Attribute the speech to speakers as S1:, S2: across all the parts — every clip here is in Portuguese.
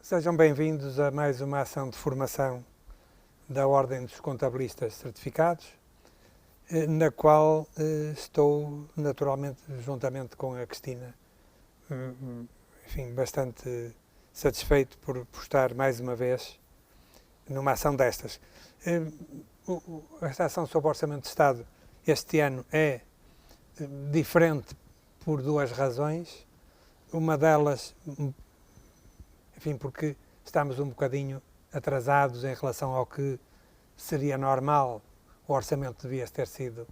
S1: Sejam bem-vindos a mais uma ação de formação da Ordem dos Contabilistas Certificados, na qual estou naturalmente, juntamente com a Cristina, enfim, bastante satisfeito por estar mais uma vez numa ação destas. Esta ação sobre o Orçamento de Estado este ano é diferente por duas razões. Uma delas, enfim, porque estamos um bocadinho atrasados em relação ao que seria normal. O orçamento devia ter sido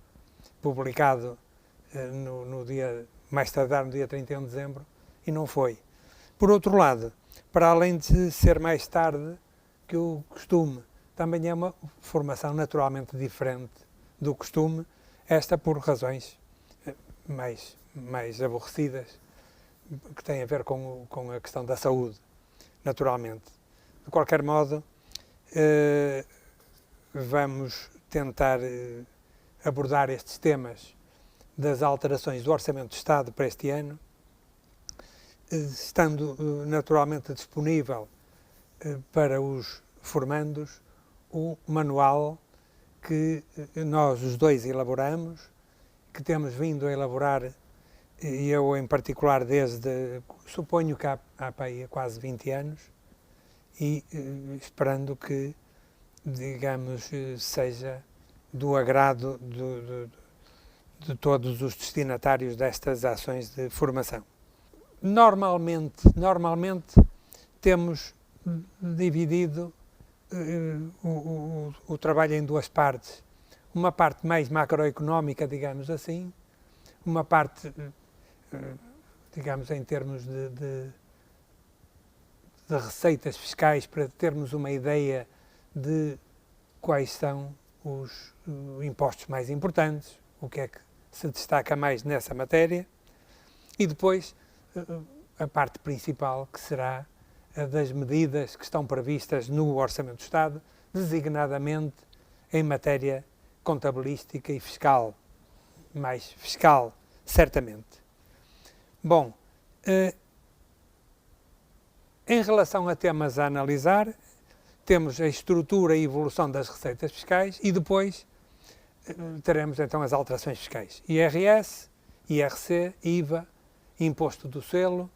S1: publicado no dia, mais tardar no dia 31 de dezembro, e não foi. Por outro lado, para além de ser mais tarde que o costume, também é uma formação naturalmente diferente do costume, esta por razões mais aborrecidas, que têm a ver com a questão da saúde, naturalmente. De qualquer modo, vamos tentar abordar estes temas das alterações do Orçamento de Estado para este ano, estando naturalmente disponível para os formandos o manual que nós os dois elaboramos, que temos vindo a elaborar, e eu em particular suponho que há para aí quase 20 anos, e esperando que, digamos, seja do agrado de todos os destinatários destas ações de formação. Normalmente temos dividido o trabalho em duas partes. Uma parte mais macroeconómica, digamos assim, uma parte, digamos, em termos de receitas fiscais, para termos uma ideia de quais são os impostos mais importantes, o que é que se destaca mais nessa matéria, e depois a parte principal, que será a das medidas que estão previstas no Orçamento do Estado, designadamente em matéria contabilística e fiscal, mais fiscal, certamente. Bom, em relação a temas a analisar, temos a estrutura e evolução das receitas fiscais e depois teremos então as alterações fiscais. IRS, IRC, IVA, Imposto do Selo,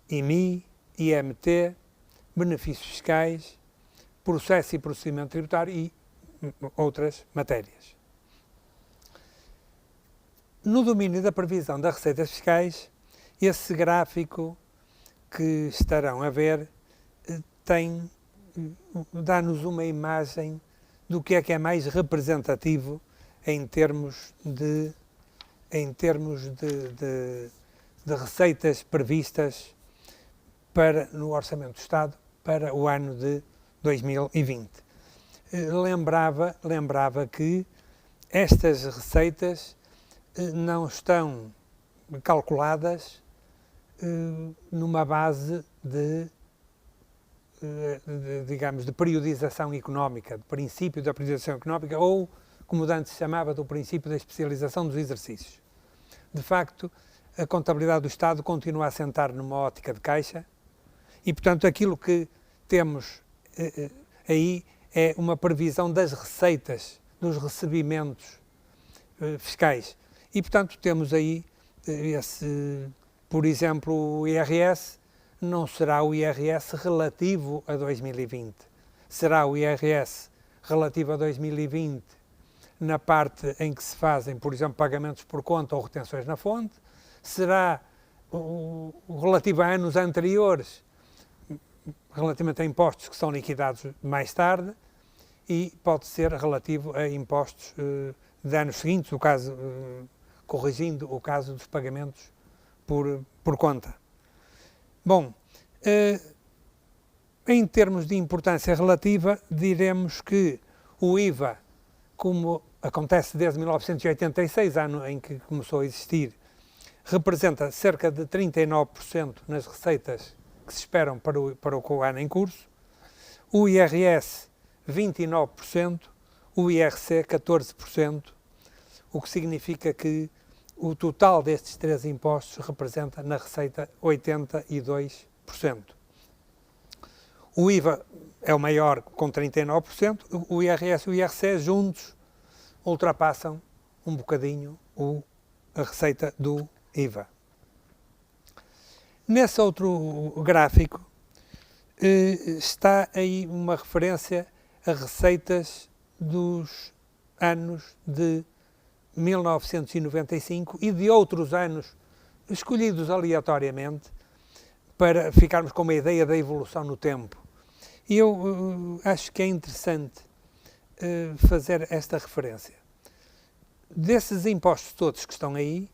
S1: IMI, IMT, benefícios fiscais, processo e procedimento tributário e outras matérias. No domínio da previsão das receitas fiscais, esse gráfico que estarão a ver dá-nos uma imagem do que é mais representativo em termos de receitas previstas no Orçamento do Estado para o ano de 2020. Lembrava que estas receitas não estão calculadas numa base digamos, de periodização económica, de princípio da periodização económica, ou, como antes se chamava, do princípio da especialização dos exercícios. De facto, a contabilidade do Estado continua a assentar numa ótica de caixa e, portanto, aquilo que temos aí é uma previsão das receitas, dos recebimentos fiscais. E, portanto, temos aí por exemplo, o IRS não será o IRS relativo a 2020. Será o IRS relativo a 2020 na parte em que se fazem, por exemplo, pagamentos por conta ou retenções na fonte. Será o relativo a anos anteriores, relativamente a impostos que são liquidados mais tarde, e pode ser relativo a impostos de anos seguintes, corrigindo o caso dos pagamentos por conta. Bom, em termos de importância relativa, diremos que o IVA, como acontece desde 1986, ano em que começou a existir, representa cerca de 39% nas receitas que se esperam para o ano em curso, o IRS 29%, o IRC 14%, o que significa que o total destes três impostos representa na receita 82%. O IVA é o maior, com 39%, o IRS e o IRC juntos ultrapassam um bocadinho a receita do IVA. Nesse outro gráfico está aí uma referência a receitas dos anos de 1995 e de outros anos escolhidos aleatoriamente para ficarmos com uma ideia da evolução no tempo. E eu acho que é interessante fazer esta referência. Desses impostos todos que estão aí,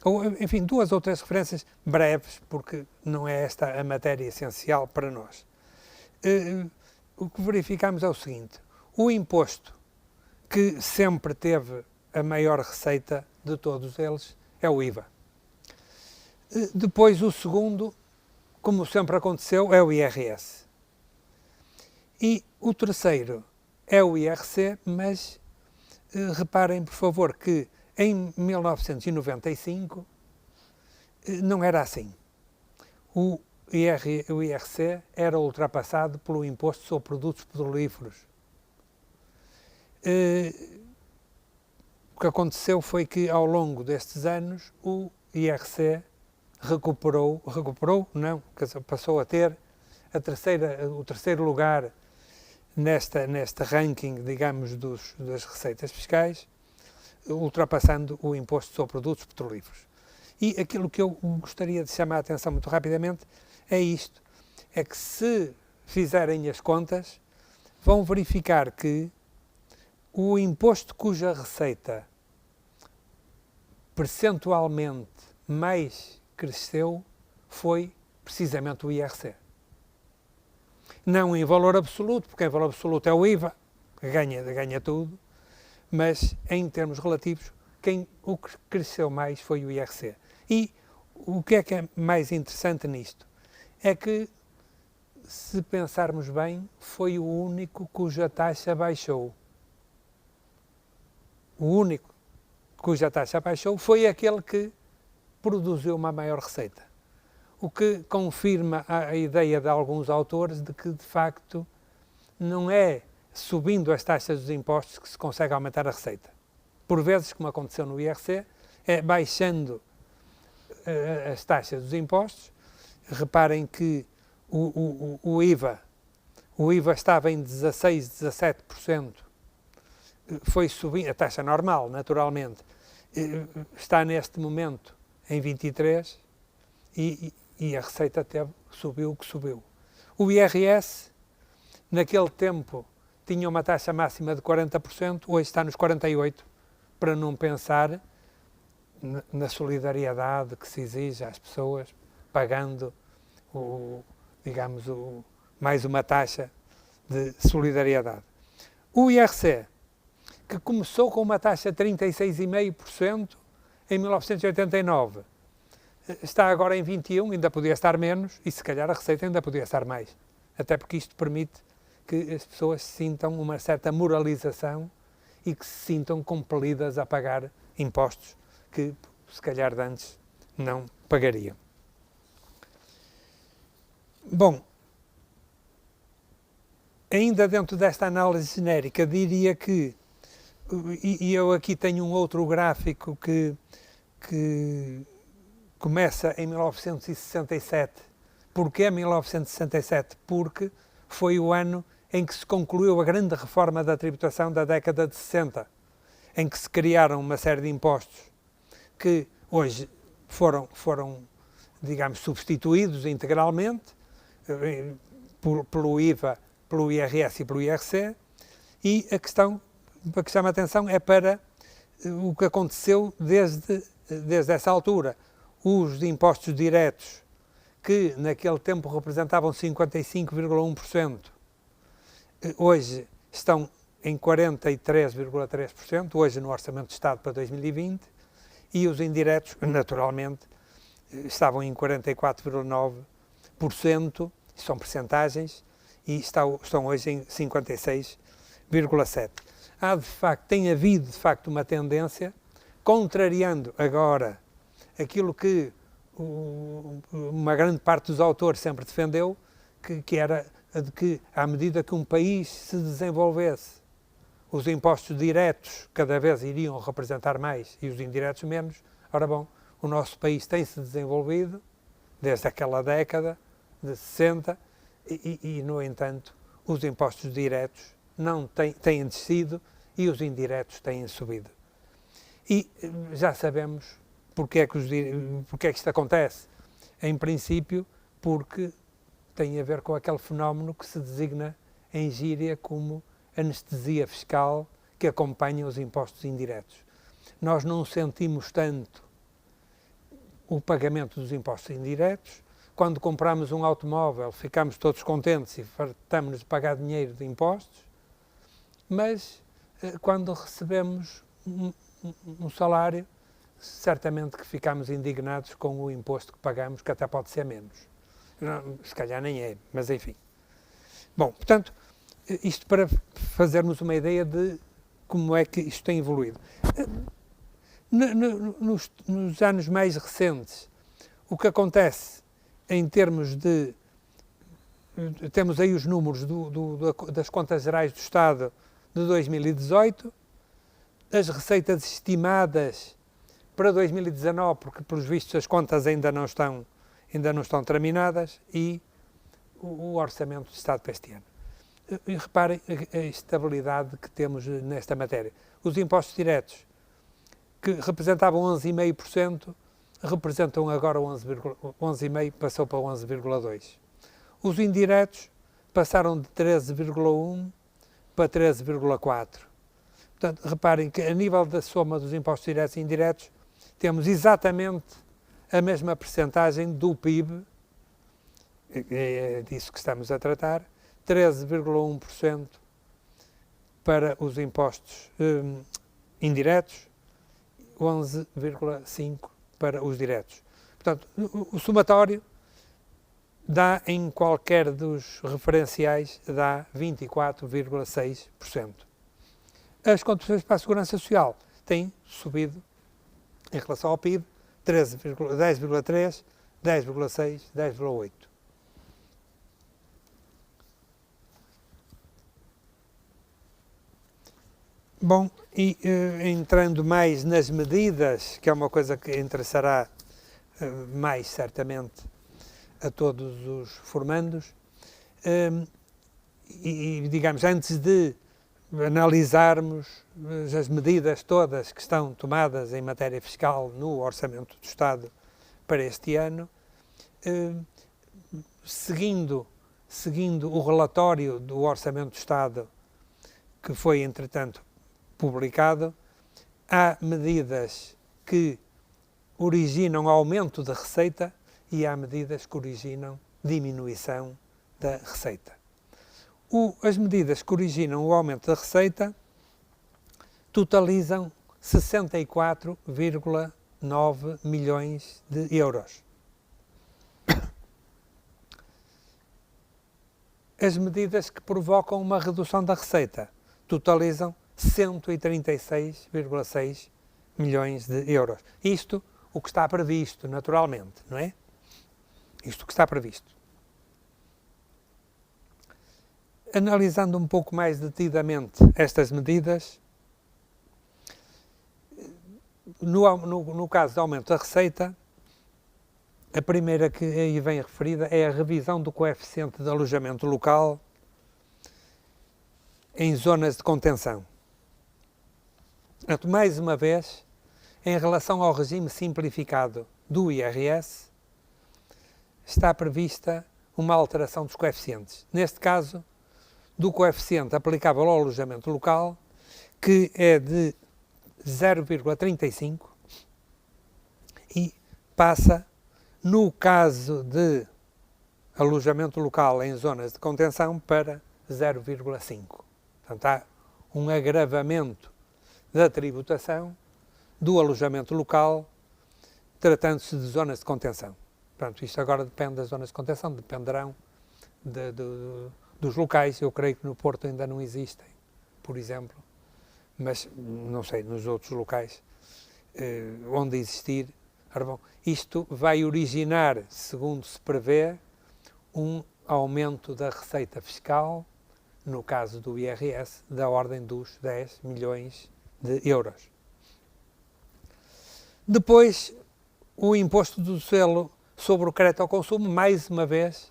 S1: ou enfim, duas ou três referências breves, porque não é esta a matéria essencial para nós. O que verificamos é o seguinte: o imposto que sempre teve a maior receita de todos eles é o IVA. Depois, o segundo, como sempre aconteceu, é o IRS. E o terceiro é o IRC, mas reparem, por favor, que em 1995 não era assim. O IRC era ultrapassado pelo imposto sobre produtos petrolíferos. O que aconteceu foi que, ao longo destes anos, o IRC passou a ter o terceiro lugar neste ranking, digamos, das receitas fiscais, ultrapassando o imposto sobre produtos petrolíferos. E aquilo que eu gostaria de chamar a atenção muito rapidamente é isto, é que se fizerem as contas, vão verificar que o imposto cuja receita percentualmente mais cresceu foi precisamente o IRC. Não em valor absoluto, porque em valor absoluto é o IVA, que ganha tudo, mas em termos relativos, o que cresceu mais foi o IRC. E o que é mais interessante nisto? É que, se pensarmos bem, foi o único cuja taxa baixou. O único cuja taxa baixou foi aquele que produziu uma maior receita. O que confirma a ideia de alguns autores de que, de facto, não é subindo as taxas dos impostos que se consegue aumentar a receita. Por vezes, como aconteceu no IRC, é baixando as taxas dos impostos. Reparem que o IVA estava em 16, 17%, foi subindo, a taxa normal, naturalmente, está neste momento em 23% e a receita subiu o que subiu. O IRS, naquele tempo, tinha uma taxa máxima de 40%, hoje está nos 48%, para não pensar na solidariedade que se exige às pessoas, pagando, mais uma taxa de solidariedade. O IRC, que começou com uma taxa de 36,5% em 1989, está agora em 21%, ainda podia estar menos, e se calhar a receita ainda podia estar mais. Até porque isto permite que as pessoas sintam uma certa moralização e que se sintam compelidas a pagar impostos que, se calhar, de antes não pagariam. Bom, ainda dentro desta análise genérica, diria que, e eu aqui tenho um outro gráfico que começa em 1967. Porquê 1967? Porque foi o ano em que se concluiu a grande reforma da tributação da década de 60, em que se criaram uma série de impostos que hoje foram digamos, substituídos integralmente pelo IVA, pelo IRS e pelo IRC, e a questão que chama a atenção é para o que aconteceu desde essa altura. Os impostos diretos, que naquele tempo representavam 55,1%, hoje estão em 43,3%, hoje no Orçamento de Estado para 2020, e os indiretos, naturalmente, estavam em 44,9%, são percentagens, e estão hoje em 56,7%. Tem havido, de facto, uma tendência, contrariando agora aquilo que uma grande parte dos autores sempre defendeu, que era a de que, à medida que um país se desenvolvesse, os impostos diretos cada vez iriam representar mais e os indiretos menos. Ora bom, o nosso país tem-se desenvolvido desde aquela década de 60 e no entanto, os impostos diretos não têm descido e os indiretos têm subido. E já sabemos porque é que isto acontece. Em princípio, porque tem a ver com aquele fenómeno que se designa em gíria como anestesia fiscal que acompanha os impostos indiretos. Nós não sentimos tanto o pagamento dos impostos indiretos. Quando compramos um automóvel, ficamos todos contentes e fartamos-nos de pagar dinheiro de impostos, mas quando recebemos um salário, certamente que ficamos indignados com o imposto que pagamos, que até pode ser menos. Não, se calhar nem é, mas enfim. Bom, portanto, isto para fazermos uma ideia de como é que isto tem evoluído. Nos anos mais recentes, o que acontece em termos de... Temos aí os números das contas gerais do Estado de 2018, as receitas estimadas para 2019, porque pelos vistos as contas ainda não estão terminadas, e o orçamento do Estado para este ano. E reparem a estabilidade que temos nesta matéria. Os impostos diretos, que representavam 11,5%, representam agora 11,5%, passou para 11,2%. Os indiretos passaram de 13,1% para 13,4%. Portanto, reparem que a nível da soma dos impostos diretos e indiretos, temos exatamente a mesma percentagem do PIB, é disso que estamos a tratar, 13,1% para os impostos indiretos, 11,5% para os diretos. Portanto, o somatório dá, em qualquer dos referenciais, dá 24,6%. As contribuições para a Segurança Social têm subido em relação ao PIB, 10,3%, 10,6%, 10,8%. Bom, e entrando mais nas medidas, que é uma coisa que interessará mais certamente a todos os formandos, e digamos, antes de analisarmos as medidas todas que estão tomadas em matéria fiscal no Orçamento do Estado para este ano, seguindo o relatório do Orçamento do Estado, que foi, entretanto, publicado, há medidas que originam aumento da receita e há medidas que originam diminuição da receita. As medidas que originam o aumento da receita totalizam 64,9 milhões de euros. As medidas que provocam uma redução da receita totalizam 136,6 milhões de euros. Isto, o que está previsto, naturalmente, não é? Isto que está previsto. Analisando um pouco mais detidamente estas medidas, no caso de aumento da receita, a primeira que aí vem referida é a revisão do coeficiente de alojamento local em zonas de contenção. Portanto, mais uma vez, em relação ao regime simplificado do IRS, está prevista uma alteração dos coeficientes. Neste caso, do coeficiente aplicável ao alojamento local, que é de 0,35 e passa, no caso de alojamento local em zonas de contenção, para 0,5. Portanto, há um agravamento da tributação do alojamento local, tratando-se de zonas de contenção. Portanto, isto agora depende das zonas de contenção, dependerão dos locais. Eu creio que no Porto ainda não existem, por exemplo, mas não sei, nos outros locais onde existir. Ora bom, isto vai originar, segundo se prevê, um aumento da receita fiscal, no caso do IRS, da ordem dos 10 milhões de euros. Depois, o imposto do selo sobre o crédito ao consumo, mais uma vez,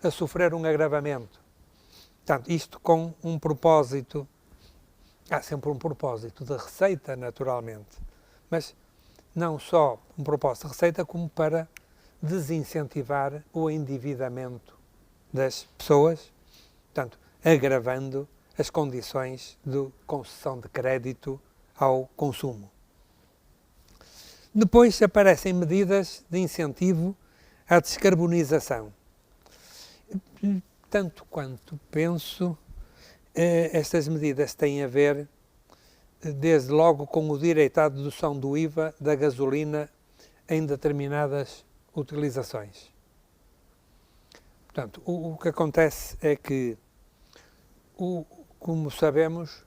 S1: a sofrer um agravamento. Portanto, isto com um propósito, há sempre um propósito de receita, naturalmente, mas não só um propósito de receita, como para desincentivar o endividamento das pessoas, portanto, agravando as condições de concessão de crédito ao consumo. Depois aparecem medidas de incentivo à descarbonização. Tanto quanto penso, estas medidas têm a ver, desde logo, com o direito à dedução do IVA da gasolina em determinadas utilizações. Portanto, o que acontece é que, como sabemos,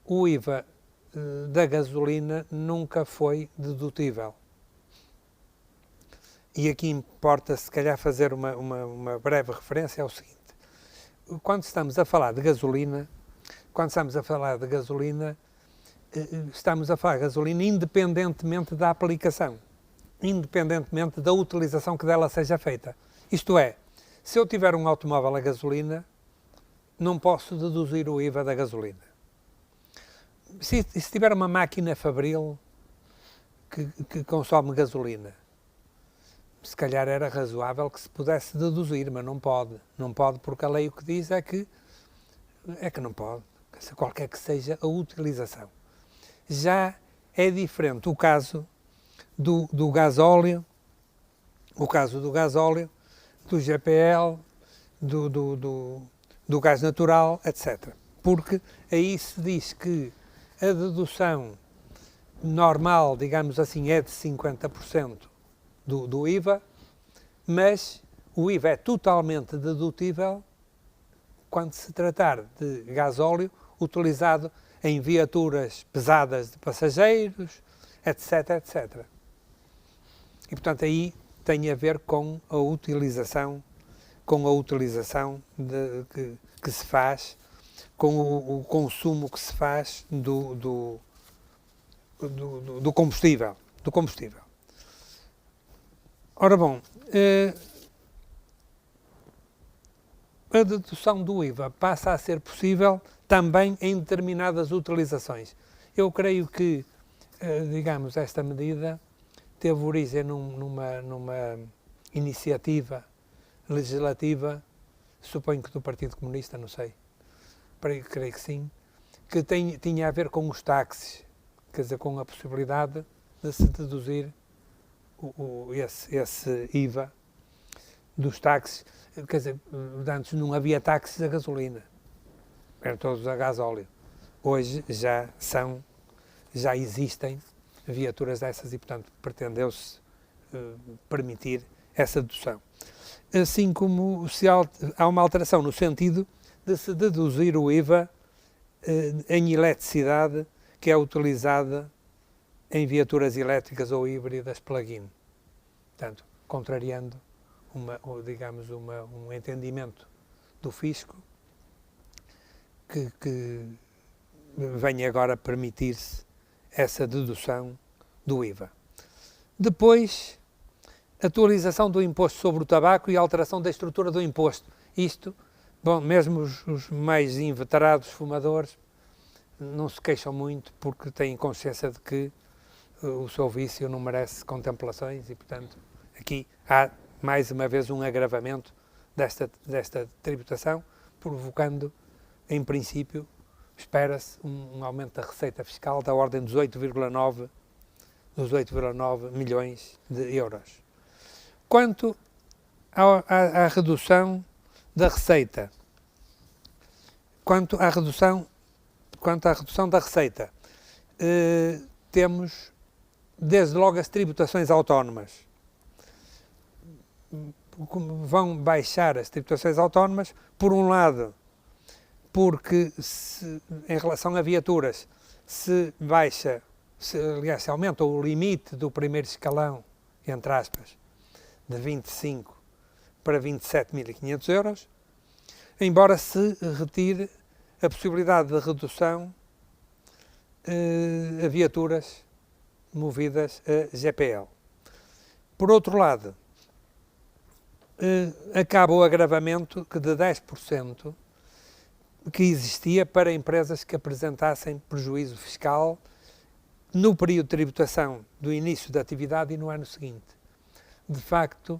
S1: o IVA da gasolina nunca foi dedutível. E aqui importa, se calhar, fazer uma breve referência ao seguinte. Quando estamos a falar de gasolina, estamos a falar de gasolina independentemente da aplicação, independentemente da utilização que dela seja feita. Isto é, se eu tiver um automóvel a gasolina, não posso deduzir o IVA da gasolina. Se tiver uma máquina fabril que consome gasolina, se calhar era razoável que se pudesse deduzir, mas não pode. Não pode porque a lei o que diz é que não pode, qualquer que seja a utilização. Já é diferente o caso do gasóleo, do GPL, do gás natural, etc. Porque aí se diz que a dedução normal, digamos assim, é de 50% do IVA, mas o IVA é totalmente dedutível quando se tratar de gasóleo utilizado em viaturas pesadas de passageiros, etc, etc. E, portanto, aí tem a ver com a utilização que se faz, com o consumo que se faz do combustível. Ora bom, a dedução do IVA passa a ser possível também em determinadas utilizações. Eu creio que, digamos, esta medida teve origem numa iniciativa legislativa, suponho que do Partido Comunista, não sei, creio que sim, que tinha a ver com os táxis, quer dizer, com a possibilidade de se deduzir esse IVA dos táxis. Quer dizer, antes não havia táxis a gasolina, eram todos a gasóleo. Hoje já existem viaturas dessas e, portanto, pretendeu-se permitir essa dedução. Assim como há uma alteração no sentido de se deduzir o IVA em eletricidade que é utilizada em viaturas elétricas ou híbridas plug-in. Portanto, contrariando um entendimento do fisco que vem agora permitir-se essa dedução do IVA. Depois, atualização do imposto sobre o tabaco e alteração da estrutura do imposto. Isto, bom, mesmo os mais inveterados fumadores não se queixam muito porque têm consciência de que o seu vício não merece contemplações e, portanto, aqui há mais uma vez um agravamento desta tributação, provocando, em princípio, espera-se um aumento da receita fiscal da ordem dos 8,9 milhões de euros. Quanto à redução da receita, temos desde logo as tributações autónomas. Vão baixar as tributações autónomas, por um lado, porque em relação a viaturas, se aumenta o limite do primeiro escalão, entre aspas, de 25% para 27.500 euros, embora se retire a possibilidade de redução a viaturas movidas a GPL. Por outro lado, acaba o agravamento de 10% que existia para empresas que apresentassem prejuízo fiscal no período de tributação do início da atividade e no ano seguinte. De facto,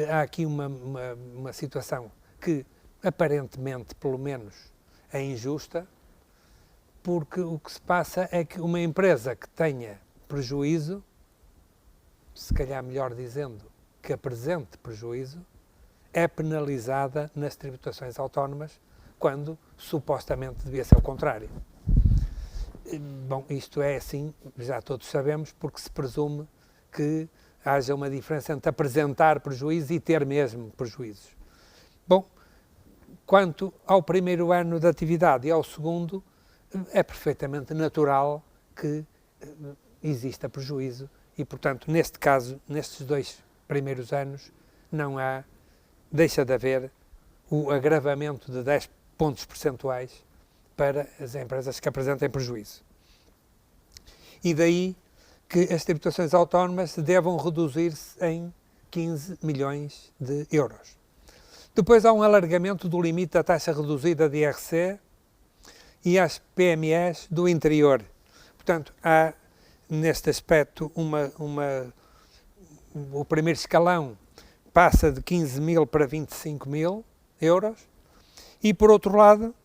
S1: há aqui uma situação que, aparentemente, pelo menos, é injusta, porque o que se passa é que uma empresa que tenha prejuízo, se calhar melhor dizendo, que apresente prejuízo, é penalizada nas tributações autónomas, quando supostamente devia ser o contrário. Bom, isto é assim, já todos sabemos, porque se presume que haja uma diferença entre apresentar prejuízo e ter mesmo prejuízos. Bom, quanto ao primeiro ano de atividade e ao segundo, é perfeitamente natural que exista prejuízo e, portanto, neste caso, nestes 2 primeiros anos, deixa de haver o agravamento de 10 pontos percentuais para as empresas que apresentem prejuízo. E daí que as tributações autónomas devam reduzir-se em 15 milhões de euros. Depois há um alargamento do limite da taxa reduzida de IRC e às PMEs do interior. Portanto, há neste aspecto o primeiro escalão passa de 15 mil para 25 mil euros e, por outro lado,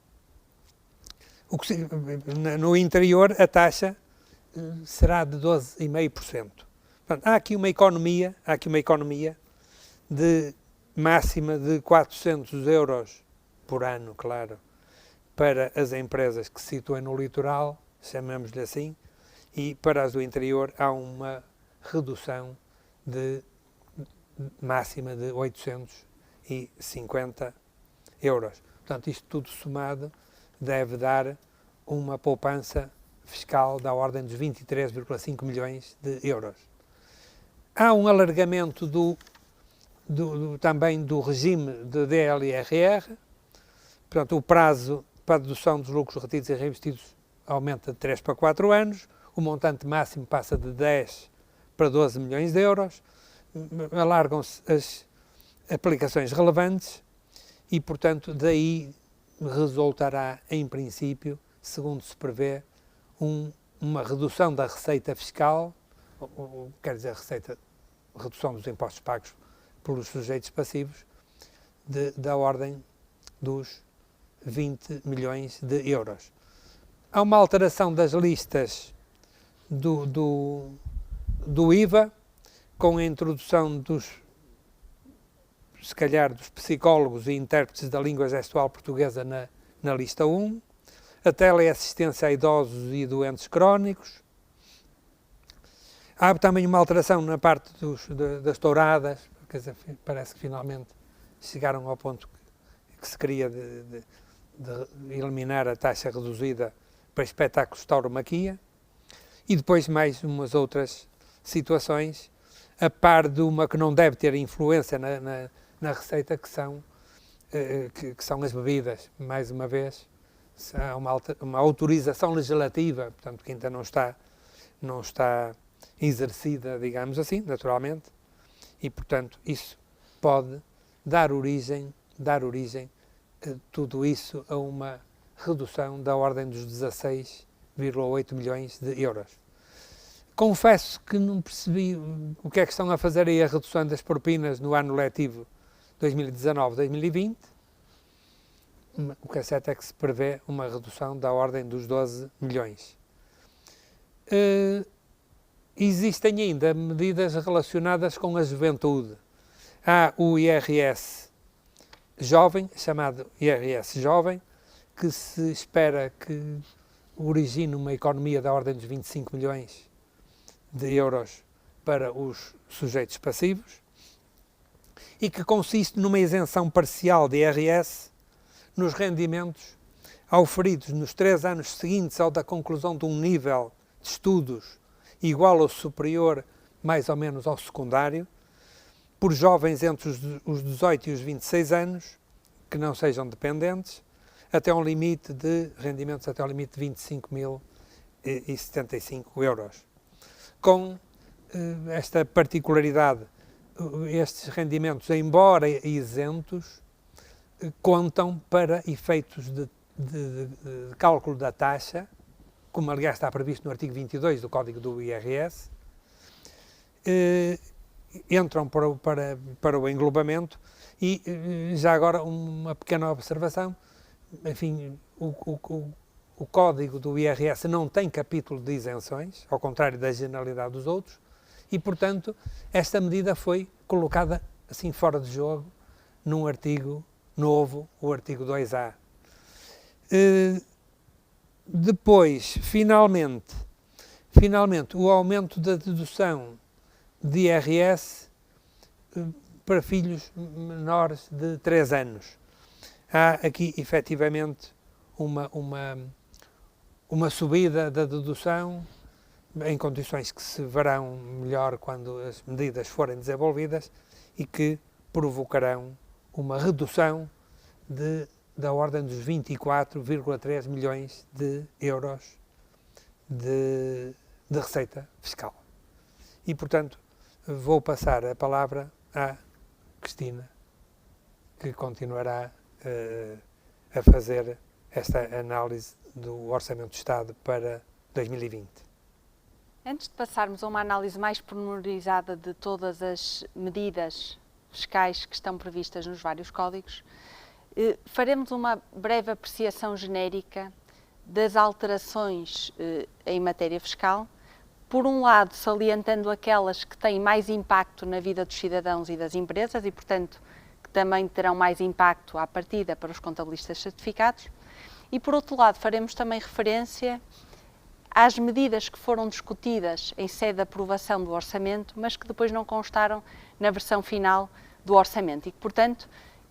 S1: no interior a taxa será de 12,5%. Portanto, há aqui uma economia de máxima de 400 euros por ano, claro, para as empresas que se situem no litoral, chamamos-lhe assim, e para as do interior há uma redução de máxima de 850 euros. Portanto, isto tudo somado deve dar uma poupança fiscal da ordem dos 23,5 milhões de euros. Há um alargamento também do regime de DLRR, portanto, o prazo para a dedução dos lucros retidos e reinvestidos aumenta de 3 para 4 anos, o montante máximo passa de 10 para 12 milhões de euros, alargam-se as aplicações relevantes e, portanto, daí resultará, em princípio, segundo se prevê, uma redução da receita fiscal, quer dizer, redução dos impostos pagos pelos sujeitos passivos, da ordem dos 20 milhões de euros. Há uma alteração das listas do IVA, com a introdução se calhar, dos psicólogos e intérpretes da língua gestual portuguesa na lista 1, a teleassistência a idosos e doentes crónicos. Há também uma alteração na parte das touradas, quer dizer, parece que finalmente chegaram ao ponto que se queria de eliminar a taxa reduzida para espetáculos de tauromaquia, e depois mais umas outras situações, a par de uma que não deve ter influência na receita, que são as bebidas. Mais uma vez, há uma autorização legislativa, portanto, que ainda não está exercida, digamos assim, naturalmente, e, portanto, isso pode dar origem tudo isso a uma redução da ordem dos 16,8 milhões de euros. Confesso que não percebi o que é que estão a fazer aí a redução das propinas no ano letivo 2019-2020. O que é certo é que se prevê uma redução da ordem dos 12 milhões. Existem ainda medidas relacionadas com a juventude. Há o IRS jovem, chamado IRS jovem, que se espera que origine uma economia da ordem dos 25 milhões de euros para os sujeitos passivos e que consiste numa isenção parcial de IRS nos rendimentos auferidos nos 3 anos seguintes ao da conclusão de um nível de estudos igual ou superior mais ou menos ao secundário, por jovens entre os 18 e os 26 anos, que não sejam dependentes, até um limite de rendimentos até um limite de 25.075 euros. Com esta particularidade, estes rendimentos, embora isentos, contam para efeitos de cálculo da taxa, como aliás está previsto no artigo 22 do Código do IRS, entram para o englobamento e já agora uma pequena observação, enfim, o Código do IRS não tem capítulo de isenções, ao contrário da generalidade dos outros, e portanto esta medida foi colocada assim fora de jogo num artigo novo, o artigo 2A. Depois, finalmente, o aumento da dedução de IRS para filhos menores de 3 anos. Há aqui, efetivamente, uma subida da dedução em condições que se verão melhor quando as medidas forem desenvolvidas e que provocarão uma redução da ordem dos 24,3 milhões de euros de receita fiscal. E, portanto, vou passar a palavra à Cristina, que continuará a fazer esta análise do Orçamento de Estado para 2020.
S2: Antes de passarmos a uma análise mais pormenorizada de todas as medidas fiscais que estão previstas nos vários códigos, faremos uma breve apreciação genérica das alterações em matéria fiscal, por um lado salientando aquelas que têm mais impacto na vida dos cidadãos e das empresas e, portanto, que também terão mais impacto à partida para os contabilistas certificados, e por outro lado faremos também referência às medidas que foram discutidas em sede de aprovação do orçamento, mas que depois não constaram na versão final do orçamento e que, portanto,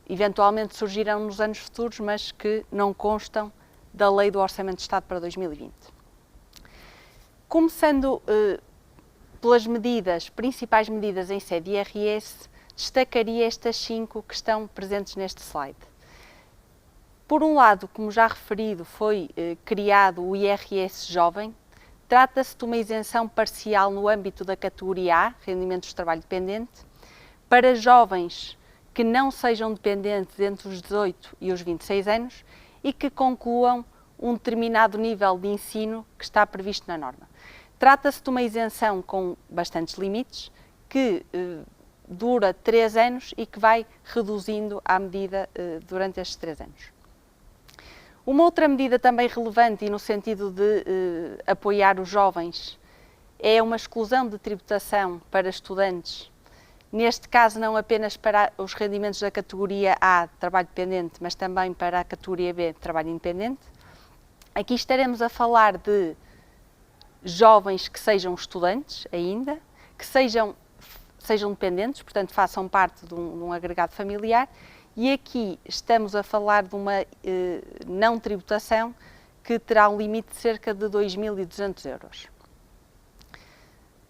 S2: eventualmente surgirão nos anos futuros, mas que não constam da Lei do Orçamento de Estado para 2020. Começando pelas principais medidas em sede de IRS, destacaria estas 5 que estão presentes neste slide. Por um lado, como já referido, foi criado o IRS Jovem. Trata-se de uma isenção parcial no âmbito da categoria A, rendimentos de trabalho dependente, para jovens que não sejam dependentes entre os 18 e os 26 anos e que concluam um determinado nível de ensino que está previsto na norma. Trata-se de uma isenção com bastantes limites, que dura 3 anos e que vai reduzindo à medida durante estes 3 anos. Uma outra medida também relevante e no sentido de apoiar os jovens é uma exclusão de tributação para estudantes, neste caso não apenas para os rendimentos da categoria A, trabalho dependente, mas também para a categoria B, trabalho independente. Aqui estaremos a falar de jovens que sejam estudantes ainda, que sejam dependentes, portanto façam parte de um agregado familiar, e aqui estamos a falar de uma não tributação que terá um limite de cerca de 2.200 euros.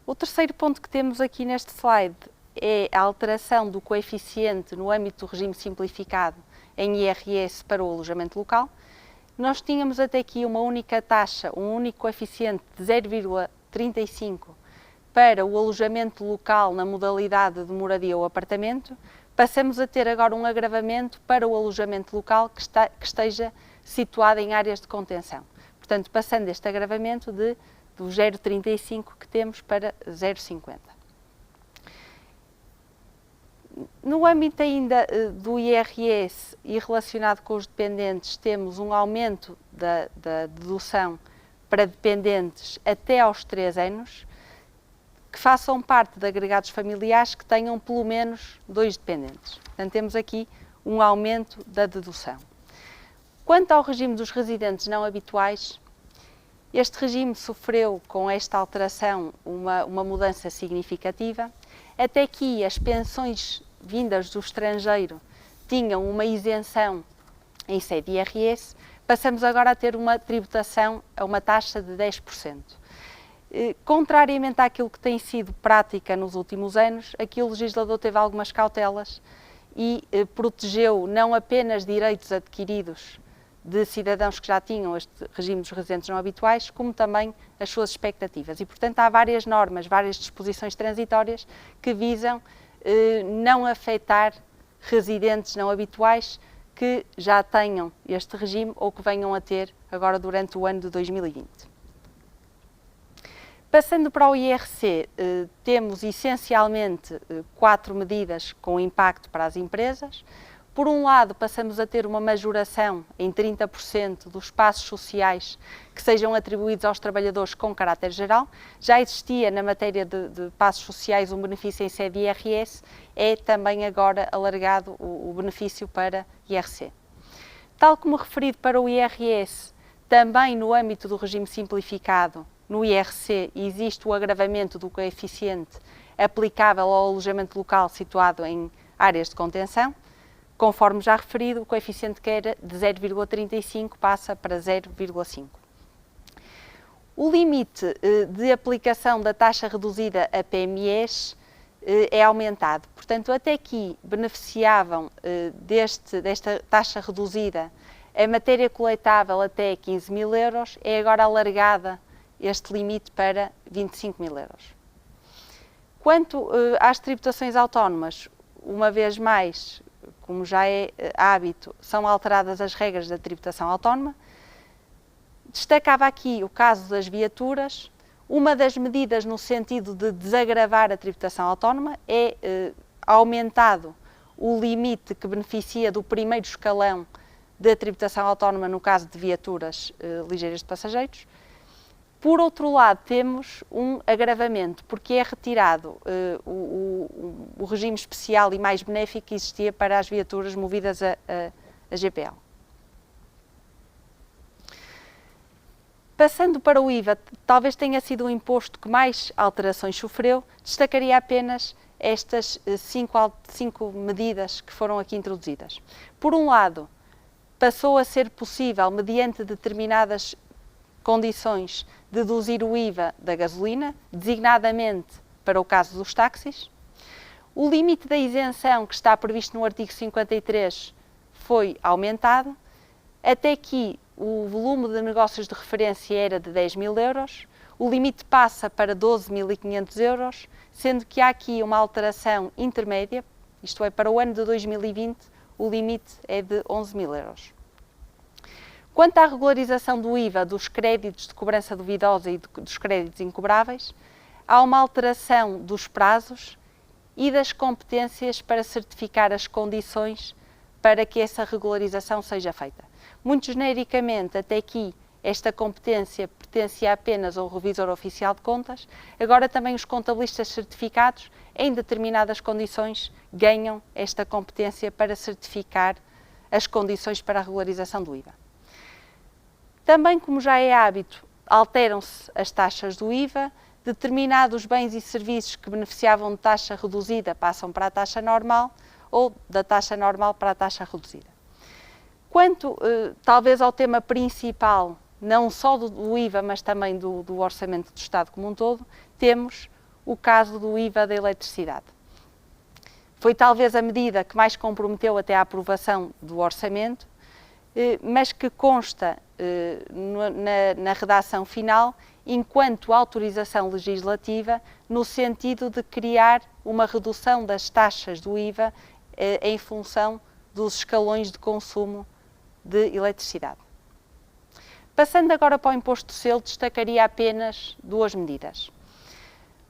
S2: O terceiro ponto que temos aqui neste slide é a alteração do coeficiente no âmbito do regime simplificado em IRS para o alojamento local. Nós tínhamos até aqui uma única taxa, um único coeficiente de 0,35 para o alojamento local na modalidade de moradia ou apartamento. Passamos a ter agora um agravamento para o alojamento local que esteja situado em áreas de contenção. Portanto, passando este agravamento do 0,35 que temos para 0,50. No âmbito ainda do IRS e relacionado com os dependentes, temos um aumento da dedução para dependentes até aos 3 anos, que façam parte de agregados familiares que tenham pelo menos 2 dependentes. Portanto, temos aqui um aumento da dedução. Quanto ao regime dos residentes não habituais, este regime sofreu com esta alteração uma mudança significativa. Até aqui as pensões vindas do estrangeiro tinham uma isenção em sede de IRS, passamos agora a ter uma tributação a uma taxa de 10%. Contrariamente àquilo que tem sido prática nos últimos anos, aqui o legislador teve algumas cautelas e protegeu não apenas direitos adquiridos de cidadãos que já tinham este regime dos residentes não habituais, como também as suas expectativas. E, portanto, há várias normas, várias disposições transitórias que visam não afetar residentes não habituais que já tenham este regime ou que venham a ter agora durante o ano de 2020. Passando para o IRC, temos essencialmente 4 medidas com impacto para as empresas. Por um lado, passamos a ter uma majoração em 30% dos passos sociais que sejam atribuídos aos trabalhadores com caráter geral. Já existia na matéria de passos sociais um benefício em sede IRS, é também agora alargado o benefício para IRC. Tal como referido para o IRS, também no âmbito do regime simplificado, no IRC existe o agravamento do coeficiente aplicável ao alojamento local situado em áreas de contenção. Conforme já referido, o coeficiente que era de 0,35 passa para 0,5. O limite de aplicação da taxa reduzida a PMEs é aumentado. Portanto, até aqui beneficiavam desta taxa reduzida a matéria coletável até 15 mil euros, é agora alargada este limite para 25 mil euros. Quanto às tributações autónomas, uma vez mais, como já é hábito, são alteradas as regras da tributação autónoma. Destacava aqui o caso das viaturas. Uma das medidas no sentido de desagravar a tributação autónoma é aumentado o limite que beneficia do primeiro escalão da tributação autónoma no caso de viaturas ligeiras de passageiros. Por outro lado, temos um agravamento, porque é retirado o regime especial e mais benéfico que existia para as viaturas movidas a GPL. Passando para o IVA, talvez tenha sido o imposto que mais alterações sofreu, destacaria apenas estas 5 medidas que foram aqui introduzidas. Por um lado, passou a ser possível, mediante determinadas condições, deduzir o IVA da gasolina, designadamente para o caso dos táxis. O limite da isenção que está previsto no artigo 53 foi aumentado. Até aqui o volume de negócios de referência era de 10 mil euros, o limite passa para 12.500 euros, sendo que há aqui uma alteração intermédia, isto é, para o ano de 2020 o limite é de 11 mil euros. Quanto à regularização do IVA dos créditos de cobrança duvidosa e dos créditos incobráveis, há uma alteração dos prazos e das competências para certificar as condições para que essa regularização seja feita. Muito genericamente, até aqui, esta competência pertencia apenas ao revisor oficial de contas, agora também os contabilistas certificados, em determinadas condições, ganham esta competência para certificar as condições para a regularização do IVA. Também, como já é hábito, alteram-se as taxas do IVA, determinados bens e serviços que beneficiavam de taxa reduzida passam para a taxa normal ou da taxa normal para a taxa reduzida. Quanto, talvez, ao tema principal, não só do IVA, mas também do Orçamento do Estado como um todo, temos o caso do IVA da eletricidade. Foi talvez a medida que mais comprometeu até a aprovação do Orçamento, mas que consta na redação final enquanto autorização legislativa no sentido de criar uma redução das taxas do IVA em função dos escalões de consumo de eletricidade. Passando agora para o imposto de selo, destacaria apenas 2 medidas.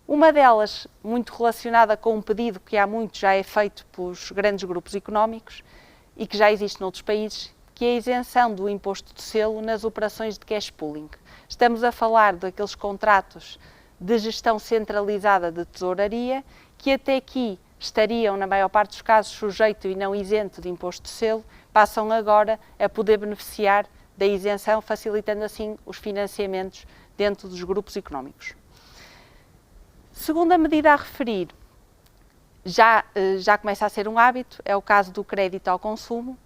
S2: Uma delas, muito relacionada com um pedido que há muito já é feito pelos grandes grupos económicos e que já existe noutros países, que é a isenção do imposto de selo nas operações de cash pooling. Estamos a falar daqueles contratos de gestão centralizada de tesouraria que até aqui estariam, na maior parte dos casos, sujeito e não isento de imposto de selo, passam agora a poder beneficiar da isenção, facilitando assim os financiamentos dentro dos grupos económicos. Segunda medida a referir, já começa a ser um hábito, é o caso do crédito ao consumo.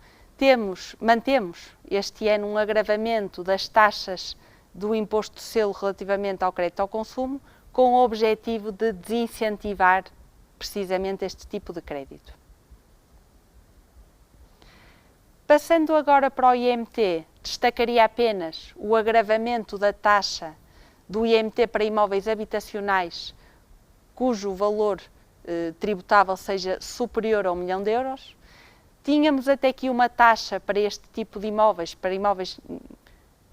S2: Mantemos este ano um agravamento das taxas do imposto de selo relativamente ao crédito ao consumo, com o objetivo de desincentivar precisamente este tipo de crédito. Passando agora para o IMT, destacaria apenas o agravamento da taxa do IMT para imóveis habitacionais cujo valor tributável seja superior a 1 milhão de euros. Tínhamos até aqui uma taxa para este tipo de imóveis, para imóveis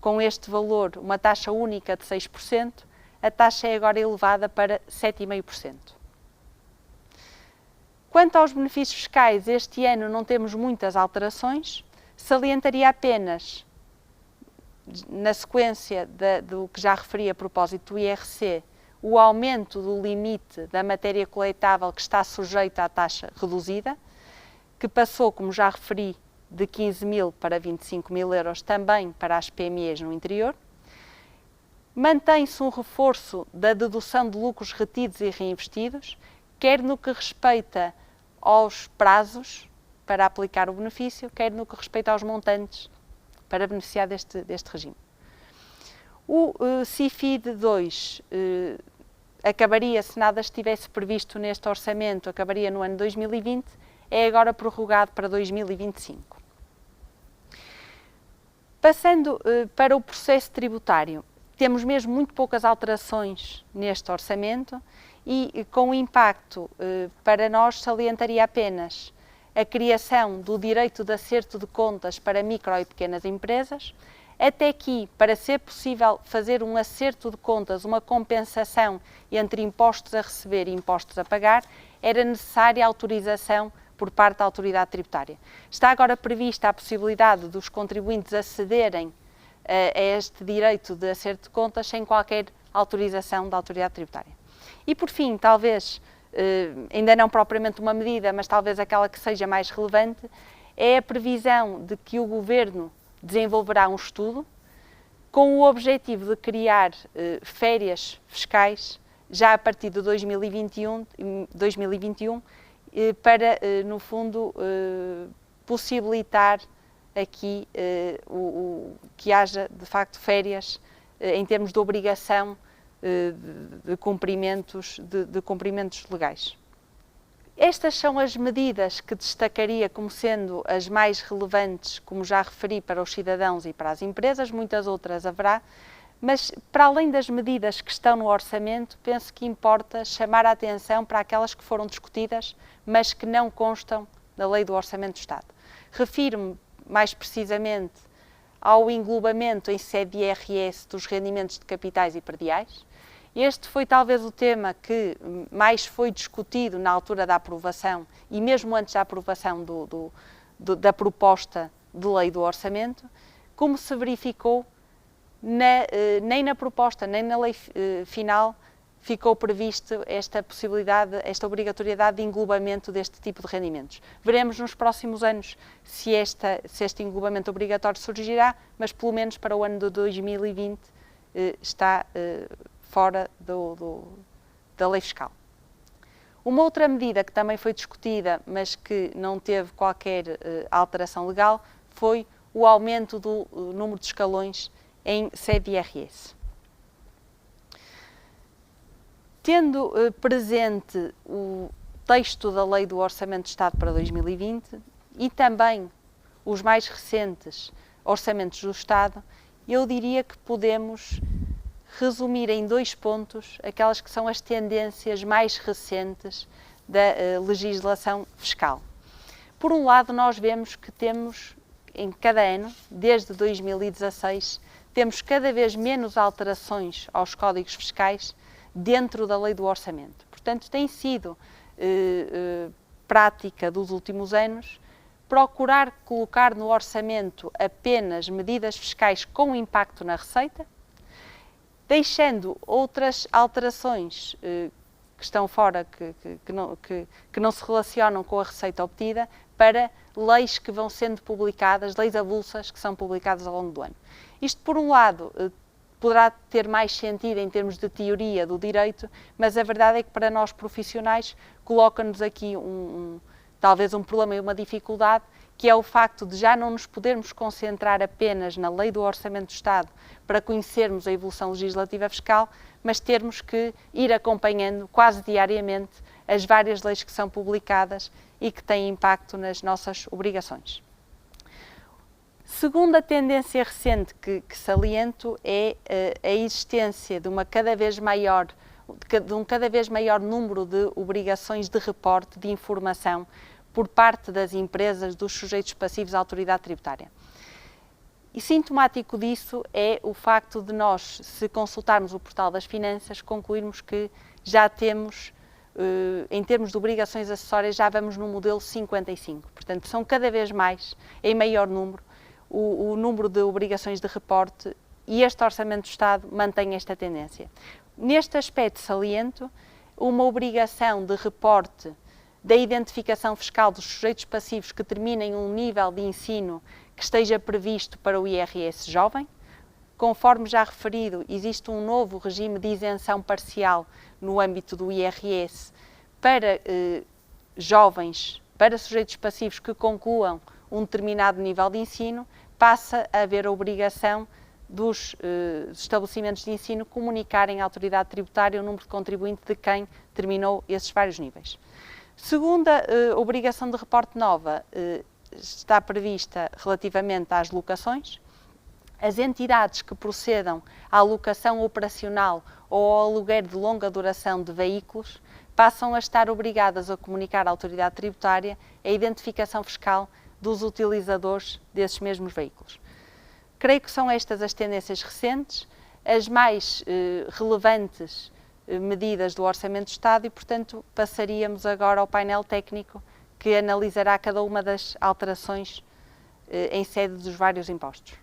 S2: com este valor, uma taxa única de 6%, a taxa é agora elevada para 7,5%. Quanto aos benefícios fiscais, este ano não temos muitas alterações, salientaria apenas, na sequência do que já referi a propósito do IRC, o aumento do limite da matéria coletável que está sujeita à taxa reduzida, que passou, como já referi, de 15 mil para 25 mil euros também para as PMEs no interior. Mantém-se um reforço da dedução de lucros retidos e reinvestidos, quer no que respeita aos prazos para aplicar o benefício, quer no que respeita aos montantes para beneficiar deste regime. O CIFID 2 acabaria, se nada estivesse previsto neste orçamento, acabaria no ano 2020, é agora prorrogado para 2025. Passando para o processo tributário, temos mesmo muito poucas alterações neste orçamento e com impacto para nós salientaria apenas a criação do direito de acerto de contas para micro e pequenas empresas. Até aqui, para ser possível fazer um acerto de contas, uma compensação entre impostos a receber e impostos a pagar, era necessária a autorização por parte da autoridade tributária. Está agora prevista a possibilidade dos contribuintes acederem a este direito de acerto de contas sem qualquer autorização da autoridade tributária. E por fim, talvez, ainda não propriamente uma medida, mas talvez aquela que seja mais relevante, é a previsão de que o Governo desenvolverá um estudo com o objetivo de criar férias fiscais já a partir de 2021 para, no fundo, possibilitar aqui que haja, de facto, férias em termos de obrigação de cumprimentos legais. Estas são as medidas que destacaria como sendo as mais relevantes, como já referi, para os cidadãos e para as empresas. Muitas outras haverá, mas para além das medidas que estão no orçamento, penso que importa chamar a atenção para aquelas que foram discutidas, mas que não constam na Lei do Orçamento do Estado. Refiro-me mais precisamente ao englobamento em sede de IRS dos rendimentos de capitais e perdiais. Este foi talvez o tema que mais foi discutido na altura da aprovação e mesmo antes da aprovação da proposta de lei do orçamento. Como se verificou, nem na proposta, nem na lei final ficou previsto esta possibilidade, esta obrigatoriedade de englobamento deste tipo de rendimentos. Veremos nos próximos anos se este englobamento obrigatório surgirá, mas pelo menos para o ano de 2020 está fora da lei fiscal. Uma outra medida que também foi discutida, mas que não teve qualquer alteração legal, foi o aumento do número de escalões em sede de IRS. Tendo presente o texto da Lei do Orçamento de Estado para 2020 e também os mais recentes orçamentos do Estado, eu diria que podemos resumir em 2 pontos aquelas que são as tendências mais recentes da legislação fiscal. Por um lado, nós vemos que temos, em cada ano, desde 2016, temos cada vez menos alterações aos códigos fiscais dentro da Lei do Orçamento. Portanto, tem sido prática dos últimos anos procurar colocar no orçamento apenas medidas fiscais com impacto na receita, deixando outras alterações que estão fora, que não se relacionam com a receita obtida, para leis que vão sendo publicadas, leis avulsas que são publicadas ao longo do ano. Isto, por um lado, poderá ter mais sentido em termos de teoria do direito, mas a verdade é que para nós profissionais coloca-nos aqui talvez um problema e uma dificuldade, que é o facto de já não nos podermos concentrar apenas na lei do Orçamento do Estado para conhecermos a evolução legislativa fiscal, mas termos que ir acompanhando quase diariamente as várias leis que são publicadas e que têm impacto nas nossas obrigações. Segunda tendência recente que saliento é a existência de um cada vez maior número de obrigações de reporte de informação por parte das empresas dos sujeitos passivos à autoridade tributária. E sintomático disso é o facto de nós, se consultarmos o portal das finanças, concluirmos que já temos, em termos de obrigações acessórias, já vamos no modelo 55. Portanto, são cada vez mais, em maior número, o número de obrigações de reporte, e este Orçamento do Estado mantém esta tendência. Neste aspecto saliento, uma obrigação de reporte da identificação fiscal dos sujeitos passivos que terminem um nível de ensino que esteja previsto para o IRS jovem. Conforme já referido, existe um novo regime de isenção parcial no âmbito do IRS para jovens, para sujeitos passivos que concluam um determinado nível de ensino. Passa a haver a obrigação dos estabelecimentos de ensino comunicarem à autoridade tributária o número de contribuinte de quem terminou esses vários níveis. Segunda obrigação de reporte nova está prevista relativamente às locações. As entidades que procedam à locação operacional ou ao aluguer de longa duração de veículos passam a estar obrigadas a comunicar à autoridade tributária a identificação fiscal dos utilizadores desses mesmos veículos. Creio que são estas as tendências recentes, as mais relevantes medidas do Orçamento do Estado, e, portanto, passaríamos agora ao painel técnico que analisará cada uma das alterações em sede dos vários impostos.